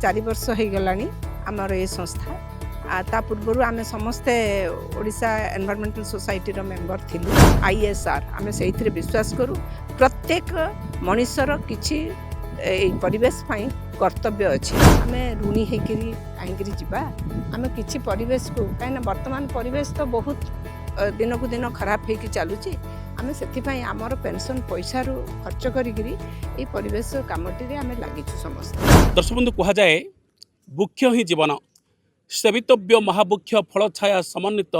4 वर्ष हो गलानी आमर ये संस्था ता पूर्व आम समस्ते ओडिशा एनवायरमेंटल सोसाइटी रो मेंबर थिलु ISR आम से विश्वास करूँ प्रत्येक मनुष्यर किछि परिवेश पाई कर्तव्य अच्छी आम ऋणी होकर कहीं जावा आम कि परिवेश को कहीं वर्तमान परिवेश तो बहुत दिन को दिन खराब हो चलुची आम से आमर पेंशन पैसा रू खर्च करी परिवेश कामटी आम लगिचु समस्त। दर्शक बंधु कह जाए वृक्ष ही जीवन सेवितव्य महावृक्ष फल छाया समन्वित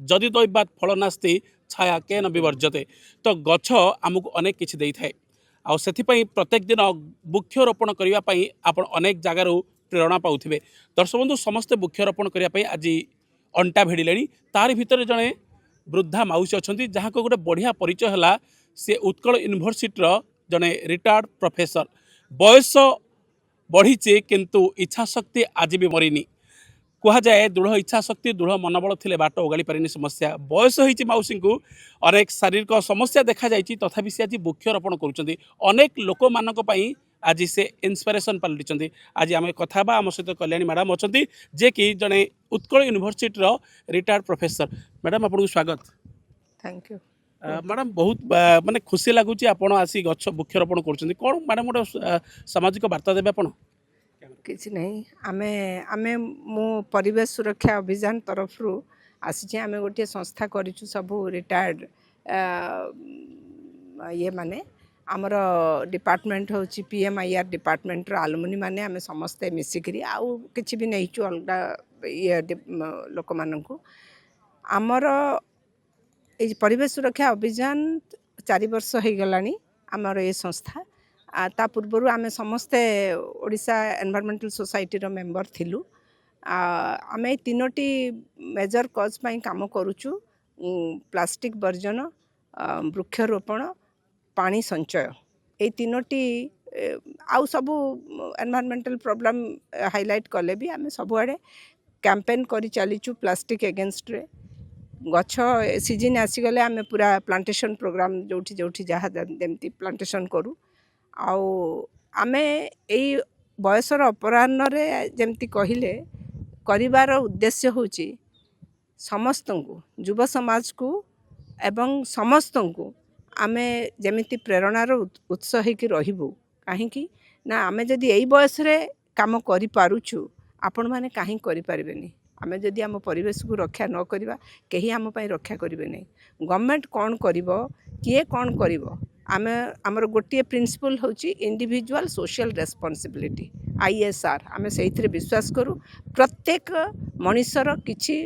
जदि दैवात फल नास्ति छाया के न विवर्जते। तो गछ आमको अनेक किछि देई थाए आउ सेथिपई प्रत्येक दिन वृक्षरोपण करने आपण अनेक जगार प्रेरणा पाउथिबे। दर्शक बंधु समस्ते वृक्षरोपण करने आज अंटा भिड़िले तार भितर जड़े वृद्धा माउसी अच्छा जहाँ को गोटे बढ़िया परिचय है सी उत्कल यूनिवर्सिटी जड़े रिटायर्ड प्रोफेसर बयस बढ़ीचे किंतु इच्छा शक्ति आज भी मरीनी कह जाए दृढ़ इच्छा शक्ति दृढ़ मनोबल थिले बाट ओगाड़ी पारिनी समस्या बयस होती मौसी को अनेक शारीरिक समस्या देखा जाइए तथापि से आज वृक्षरोपण करुँच अनेक लोक मानक आज से इन्स्पिरेशन पलटि। आज आम कथा आम सहित कल्याणी मैडम अच्छा जे कि जड़े Utkal university retired professor madam आपको स्वागत। थैंक यू मैडम बहुत माने खुशी लगुच आप आसी गछ वृक्षरोपण कर कौन मैडम गोटे सामाजिक वार्ता देवे आप किसी नहीं आमे आमे मो परिवेश सुरक्षा अभियान तरफ रु आसी आमे गोटे संस्था करिछु सबु रिटायर्ड ये माने आमर डिपार्टमेंट होची PMIR डिपार्टमेंट रो आलुमनी माने आमे समस्ते मिसिकरी आउ किछि भी नैचु अलगा ये लोक माननकु आमर ए परिवेश सुरक्षा अभियान 4 वर्ष हो गलानी आमर ये संस्था ता पूर्व आम समस्ते ओडिशा एनवायरमेंटल सोसाइटी रो मेंबर थिलु आम 3टी मेजर कज पाई काम करूचु प्लास्टिक वर्जन वृक्षरोपण पानी संचय ये 3टी आउ सबू एनवायरमेंटल प्रॉब्लम हाईलाइट कले भी आम सबुआड़े कैंपेन करी चलीचु प्लास्टिक एगेंस्ट रे गछ सीजन आसीगले आम पूरा प्लांटेशन प्रोग्राम जोठी जोठी जहाँ जमती प्लांटेशन करूँ आउ आमे एई बयसर अपराह्न रे जेमती कहिले करिवार उद्देश्य होची समस्त को युवा समाज को एवं समस्त को आमे जेमिति प्रेरणार उत्स होइकी रहिबु काहेकि ना आमे जदि एई बयस रे काम करि पारुछु आपण माने काहे करि पारबेनी आमे जदि आम परिवेश को रक्षा न करिबा केही आम पई रक्षा करिवे नै गवर्नमेंट कोन करिवो किए कोन करिवो आमे आमर गोटे प्रिंसिपल होची इंडिविजुअल सोशल रेस्पॉन्सिबिलिटी ISR आमे सेइथरे विश्वास करूँ प्रत्येक मनुष्यर किछि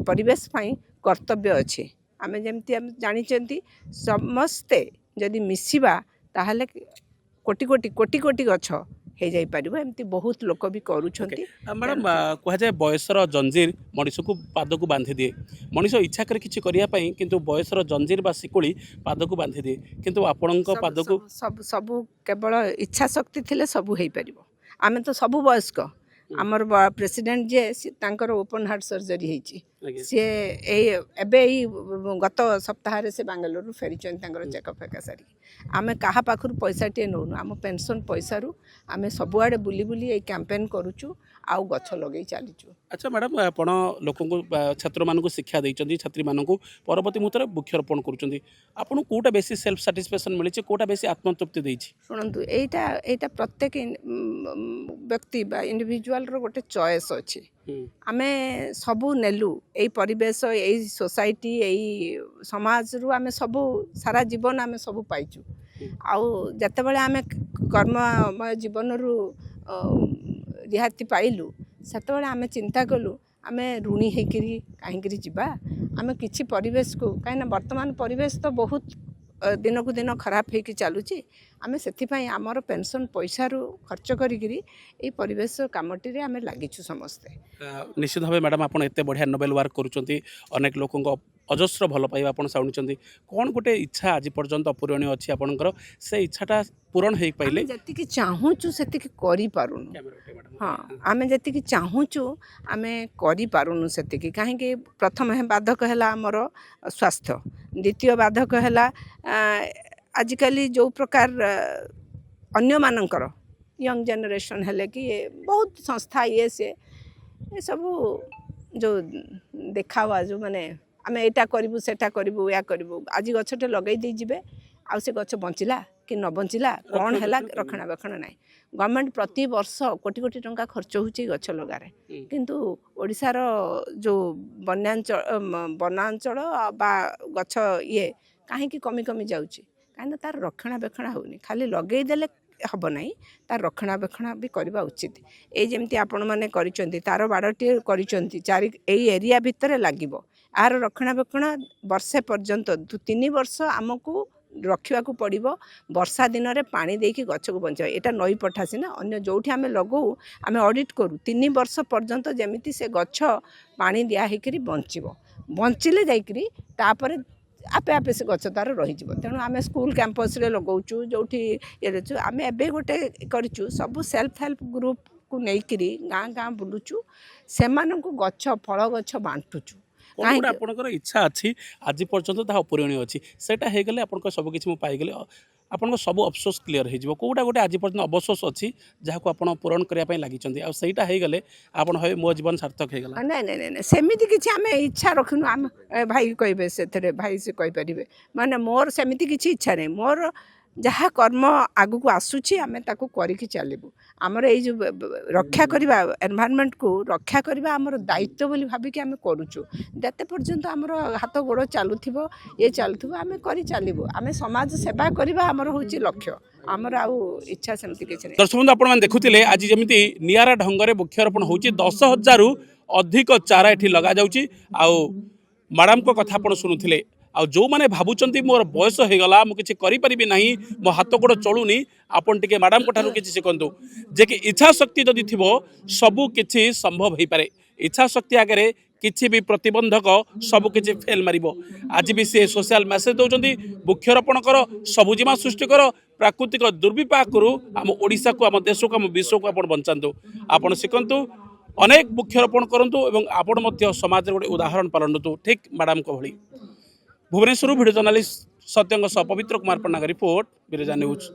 परिवेश पाई कर्तव्य अच्छे आमे जेमती आम जानिचंती समस्ते जदि मिसिबा ताहले कोटि कोटि कोटि कोटि गछ हो जाई पारिबो एमती बहुत लोक भी करूछंती। मैडम कह जाए बयसर जंजीर मनीष को पाद को बांधि दिए मनीष इच्छा करे किछि करिया पई किंतु बयसर जंजीर बा सिकुड़ी पाद को बांधि दिए किंतु आपणक पाद को सब केवल इच्छा शक्ति थिले सब हेई पारिबो आमे तो सब वयस्क आमर प्रेसिडेंट जे तांकर ओपन हार्ट सर्जरी हेची सी एबे गत सप्ताह से बांगालोर फेरी चेकअप फेका सारी आमे कहा पाखर पैसा टे नौनु आम पेंशन पैसा रु आमे सबुआड़े बुली बुली ये कैंपेन करूचु आउ गछ लगे चलीचु। अच्छा मैडम आपण लोक छात्र मान शिक्षा देइचंदी छात्री मान परवर्ती मुहूर्त वृक्षरोपण करुचंदी आपन कोटा बेसी सेल्फ सैटिस्फैक्शन मिली कोटा बेसी आत्मतृप्ति देइछि शुणु एटा प्रत्येक व्यक्ति बा इंडिविजुअल रो गोटे चॉइस अछि आमे सबू नेलु एई परिवेश एई सोसाइटी एई समाज रु आमे सबू सारा जीवन आमे सबू पाइचु आउ जते बेले आमे कर्ममय जीवन रु रिहाती पाइलु सेते बेले आमे चिंता कलु आमे ऋणी हेकरी कहीं जावा आमे किछि परिवेश को कहीं वर्तमान परिवेश तो बहुत दिन को दिन खराब हो चलुची आमे से आमर पेंशन पैसा रू खर्च करी परिवेश कामटी आमे लागिछु समस्ते। निश्चित भाव मैडम आप एत बढ़िया नोबेल वर्क करुँच अनेक लोक अजस्र भल पाइबा आप शुणुंट कौन गोटे इच्छा आज पर्यंत अपूरणीय अच्छी आपंकर से इच्छाटा पूरण हो पाइले जी चाहूँ से करूँ हाँ आमे जी चाहूँ आमे करूँ से कहीं प्रथम बाधक है आमर स्वास्थ्य द्वितीय बाधक है आजिकल जो प्रकार अन्य मानकर यंग जनरेशन हेले कि बहुत संस्था ये से ये सब जो देखा हुआ जो माने आम एटा करूँ सेटा करूँ या करूँ आज गछटे लगे जीवे आउ से गछ बंचिला कि न बंचिला कौन है रक्षणाबेक्षण ना गवर्नमेंट प्रति वर्ष कोटी कोटी टंका खर्च होची गछ लगारे किंतु ओडिशार जो वनांचल बा गछ ये कहीं कमी कमी जाऊँगी कहीं तार रक्षणाबेक्षण होनी खाली लगेदेले हम ना तार रक्षणाबेक्षण भी करवा उचित ये जमी आपण मैंने तार बाड़टे कर एरिया भितर लगे यार रक्षणाबेक्षण वर्षे पर्यंत 3 वर्ष आमको रखा पड़ो वर्षा दिन में पानी देकी गछ को बचा यहाँ नई पठा सीना अन्य जो आम लगू आम ऑडिट करूँ 3 वर्ष पर्यंत जमी से गछ पानी दियाकर बंचिले जाकरी तापर आपे आपे से गछ तार रही तेणु आम स्कूल कैंपस रे लगाऊँ जो ये आम एवं गोटे करूँ सब सेल्फ हेल्प ग्रुप को लेकिन गाँ गाँ बुलूचु से गछ फल गछ बांटुचु कौन आपंकर इच्छा अच्छी आज पर्यटन ता अपूरणीय अच्छी सेटा हो गले आप सबकि पाइगले आपन सब अफसोस क्लीयर हो कौटा गोटे आज पर्यटन अवशोष अच्छी जहाँ आप पूरण करने लगी आईटा हो गले आप मो जीवन सार्थक हो गला ना ना ना सेमती किसी आम इच्छा रखुनु आम भाई कहे से भाई से कहींपर माने मोर सेमती किसी इच्छा नहीं मोर जहाँ कर्म आगु को आसूची आम ताकू करिकी चलबू आमर ये जो रक्षा करवा एनवायरनमेंट को रक्षा करवा आमर दायित्व बोली भाविकी आम करुचु जते पर्यंत आमर हाथ गोड़ चलुथिबो ये चलुथिबो आम करि चलबू आम समाज सेवा करवा आमर होची लक्ष्य आमर आउ इच्छा सेमती किछि नै दर्शक बंधु आपण देखुथिले आज जमिति नियारा ढंगरे वृक्षारोपण होची 10,000 रु अधिक चारा एठी लगा जाउची आउ मैडम को कथा आपण सुनुथिले आ जो मैंने भावुंट मोर बयस हो गला मुझे करी ना मो हाथ गोड़ चलुनी आपन टिके मैडम को किसी शिखु जे कि इच्छा शक्ति जदि थी सबू किछि संभव हो पारे इच्छा शक्ति आगे किछि भी प्रतिबंधक सबकि फेल मार आज भी सी सोशल मेसेज दौरान वृक्षरोपण कर सबुजिमा सृष्टि कर प्राकृतिक दुर्विपाक करू आम ओडिशा को आम देश को आम विश्व को आप बचातु आपड़ शिखु अनेक वृक्षरोपण करूँ और आपण समाज गोटे उदाहरण पालतु ठीक मैडम को भली भुवनेश्वर वीडियो जर्नालीस्ट सत्यंग पवित्र कुमार पन्ना रिपोर्ट बिरजा न्यूज।